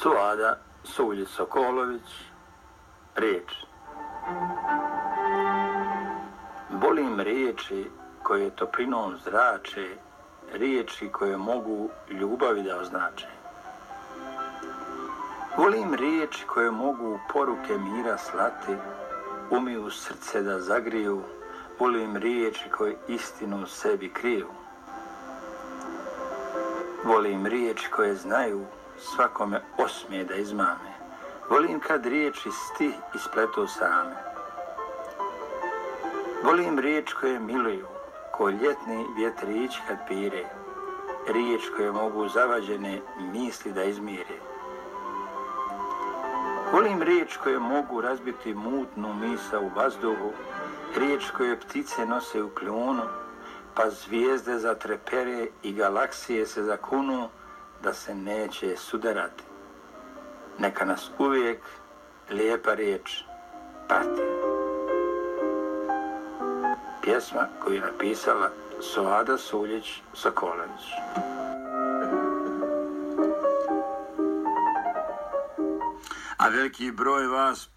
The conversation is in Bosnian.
Suada Suljić Sokolović. Riječ. Volim riječi koje toplinom zrače, riječi koje mogu ljubavi da označe. Volim riječi koje mogu poruke mira slati, umiju srce da zagriju, volim riječi koje istinu u sebi kriju. Volim riječi koje znaju svakome osmije da izmame, volim kad riječi stih ispletu same. Volim riječi koje miluju, ko ljetni vjetrići kad pire, riječi koje mogu zavađene misli da izmire. Volim riječi koje mogu razbiti mutnu misao u vazduhu, riječi koje ptice nose u kljunu, pa zvijezde zatrepere i galaksije se zakunu da se neće sudarati. Neka nas uvijek lijepa riječ prati. Pjesma koju je napisala Suada Suljić Sokolović. A veliki broj vas